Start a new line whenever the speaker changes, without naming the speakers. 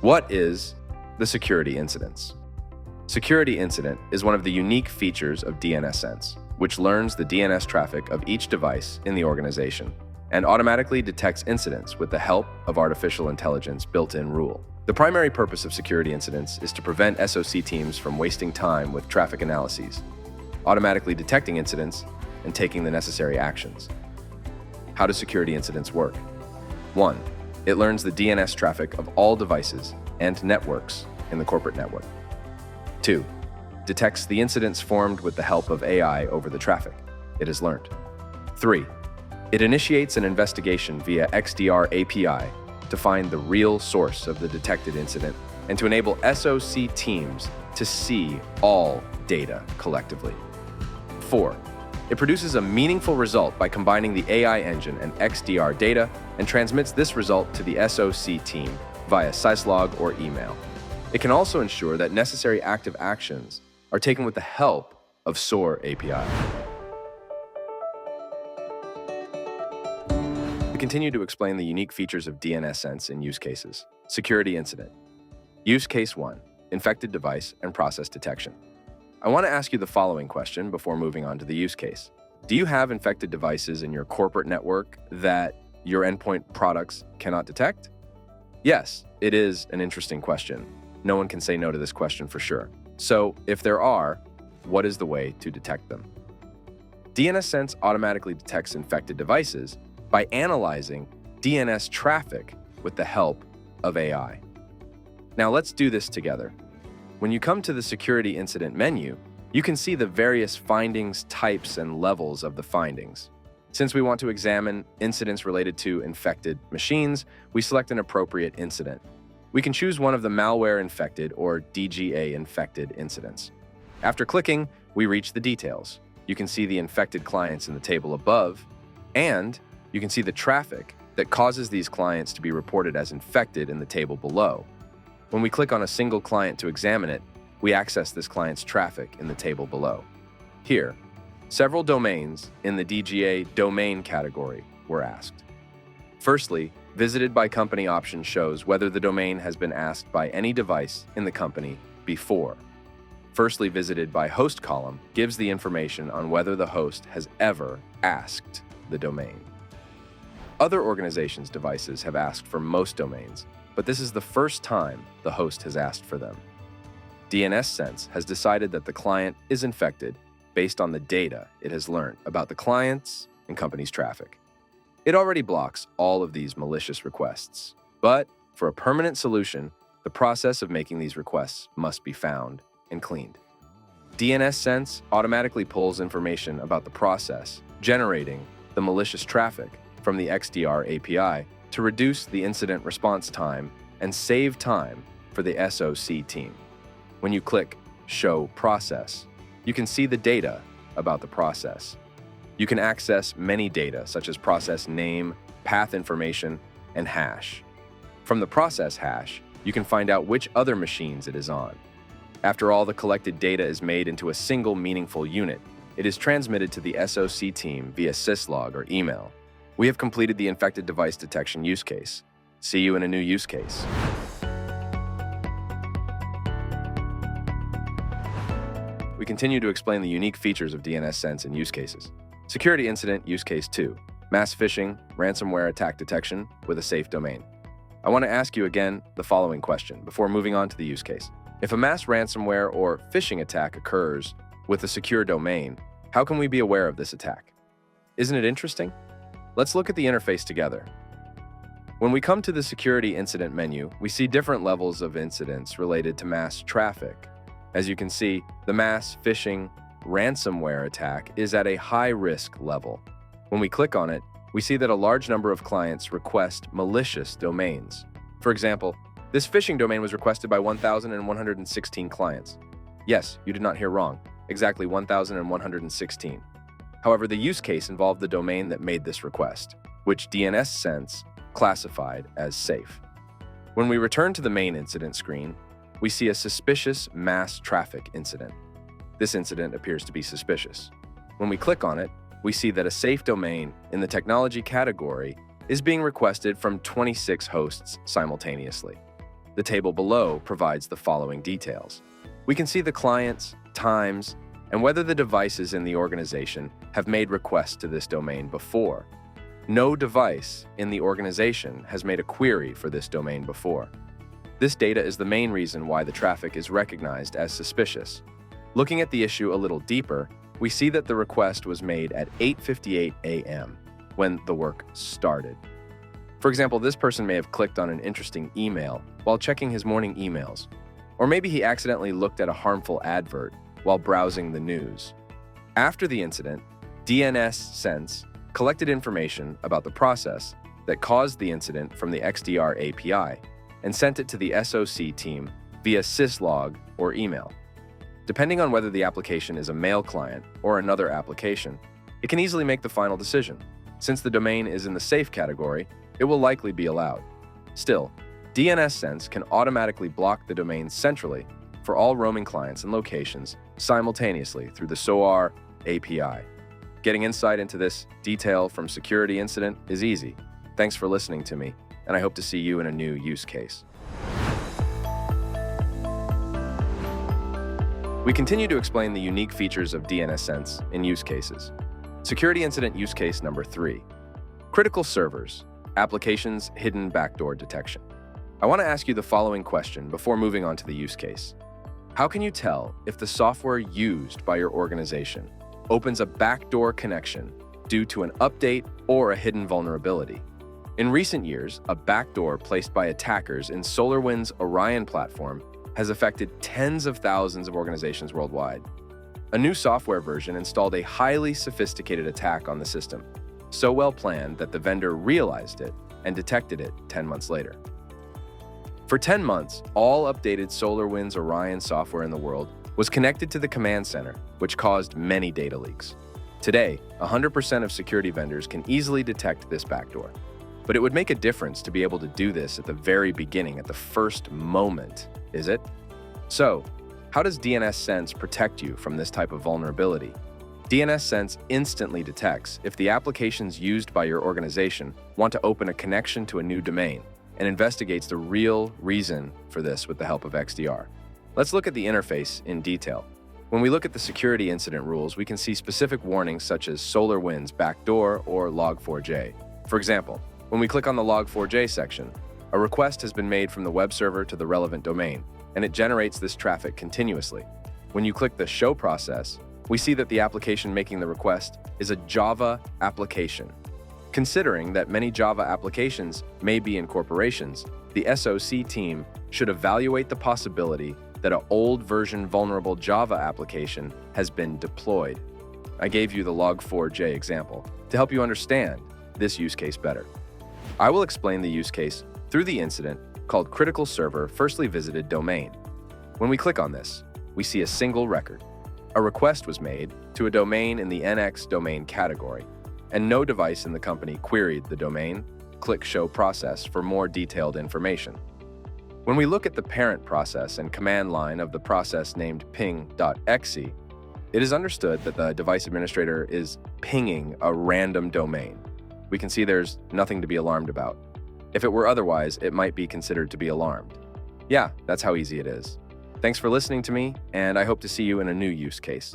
What is the security incidence? Security incident is one of the unique features of DNSSense, which learns the DNS traffic of each device in the organization and automatically detects incidents with the help of artificial intelligence built-in rule. The primary purpose of security incidents is to prevent SOC teams from wasting time with traffic analyses, automatically detecting incidents, and taking the necessary actions. How do security incidents work? 1. It learns the DNS traffic of all devices and networks in the corporate network. 2. Detects the incidents formed with the help of AI over the traffic it has learned. 3. It initiates an investigation via XDR API to find the real source of the detected incident and to enable SOC teams to see all data collectively. 4. It produces a meaningful result by combining the AI engine and XDR data and transmits this result to the SOC team via syslog or email. It can also ensure that necessary active actions are taken with the help of SOAR API. We continue to explain the unique features of DNSSense in use cases. Security incident. Use case 1, infected device and process detection. I want to ask you the following question before moving on to the use case. Do you have infected devices in your corporate network that your endpoint products cannot detect? Yes, it is an interesting question. No one can say no to this question for sure. So, if there are, what is the way to detect them? DNSSense automatically detects infected devices by analyzing DNS traffic with the help of AI. Now let's do this together. When you come to the security incident menu, you can see the various findings, types, and levels of the findings. Since we want to examine incidents related to infected machines, we select an appropriate incident. We can choose one of the malware-infected or DGA-infected incidents. After clicking, we reach the details. You can see the infected clients in the table above, and you can see the traffic that causes these clients to be reported as infected in the table below. When we click on a single client to examine it, we access this client's traffic in the table below. Here, several domains in the DGA domain category were asked. Firstly, visited by company option shows whether the domain has been asked by any device in the company before. Firstly visited by host column gives the information on whether the host has ever asked the domain. Other organizations' devices have asked for most domains, but this is the first time the host has asked for them. DNSSense has decided that the client is infected based on the data it has learned about the clients and company's traffic. It already blocks all of these malicious requests, but for a permanent solution, the process of making these requests must be found and cleaned. DNSSense automatically pulls information about the process, generating the malicious traffic from the XDR API to reduce the incident response time and save time for the SOC team. When you click Show Process, you can see the data about the process. You can access many data such as process name, path information, and hash. From the process hash, you can find out which other machines it is on. After all the collected data is made into a single meaningful unit, it is transmitted to the SOC team via syslog or email. We have completed the infected device detection use case. See you in a new use case. We continue to explain the unique features of DNSSense in use cases. Security incident use case 2, mass phishing, ransomware attack detection with a safe domain. I want to ask you again the following question before moving on to the use case. If a mass ransomware or phishing attack occurs with a secure domain, how can we be aware of this attack? Isn't it interesting? Let's look at the interface together. When we come to the security incident menu, we see different levels of incidents related to mass traffic. As you can see, the mass phishing ransomware attack is at a high-risk level. When we click on it, we see that a large number of clients request malicious domains. For example, this phishing domain was requested by 1,116 clients. Yes, you did not hear wrong, exactly 1,116. However, the use case involved the domain that made this request, which DNSSense classified as safe. When we return to the main incident screen, we see a suspicious mass traffic incident. This incident appears to be suspicious. When we click on it, we see that a safe domain in the technology category is being requested from 26 hosts simultaneously. The table below provides the following details. We can see the clients, times, and whether the devices in the organization have made requests to this domain before. No device in the organization has made a query for this domain before. This data is the main reason why the traffic is recognized as suspicious. Looking at the issue a little deeper, we see that the request was made at 8:58 a.m. when the work started. For example, this person may have clicked on an interesting email while checking his morning emails, or maybe he accidentally looked at a harmful advert while browsing the news. After the incident, DNSSense collected information about the process that caused the incident from the XDR API and sent it to the SOC team via syslog or email. Depending on whether the application is a mail client or another application, it can easily make the final decision. Since the domain is in the safe category, it will likely be allowed. Still, DNSSense can automatically block the domain centrally for all roaming clients and locations simultaneously through the SOAR API. Getting insight into this detail from Security Incident is easy. Thanks for listening to me, and I hope to see you in a new use case. We continue to explain the unique features of DNSSense in use cases. Security Incident Use Case number 3. Critical servers, applications hidden backdoor detection. I want to ask you the following question before moving on to the use case. How can you tell if the software used by your organization opens a backdoor connection due to an update or a hidden vulnerability? In recent years, a backdoor placed by attackers in SolarWinds Orion platform has affected tens of thousands of organizations worldwide. A new software version installed a highly sophisticated attack on the system, so well planned that the vendor realized it and detected it 10 months later. For 10 months, all updated SolarWinds Orion software in the world was connected to the command center, which caused many data leaks. Today, 100% of security vendors can easily detect this backdoor. But it would make a difference to be able to do this at the very beginning, at the first moment, is it? So, how does DNSSense protect you from this type of vulnerability? DNSSense instantly detects if the applications used by your organization want to open a connection to a new domain and investigates the real reason for this with the help of XDR. Let's look at the interface in detail. When we look at the security incident rules, we can see specific warnings such as SolarWinds backdoor or Log4j. For example, when we click on the Log4j section, a request has been made from the web server to the relevant domain, and it generates this traffic continuously. When you click the Show process, we see that the application making the request is a Java application. Considering that many Java applications may be in corporations, the SOC team should evaluate the possibility that an old version vulnerable Java application has been deployed. I gave you the Log4j example to help you understand this use case better. I will explain the use case through the incident called Critical Server Firstly Visited Domain. When we click on this, we see a single record. A request was made to a domain in the NX domain category, and no device in the company queried the domain. Click Show process for more detailed information. When we look at the parent process and command line of the process named ping.exe, it is understood that the device administrator is pinging a random domain. We can see there's nothing to be alarmed about. If it were otherwise, it might be considered to be alarmed. Yeah, that's how easy it is. Thanks for listening to me, and I hope to see you in a new use case.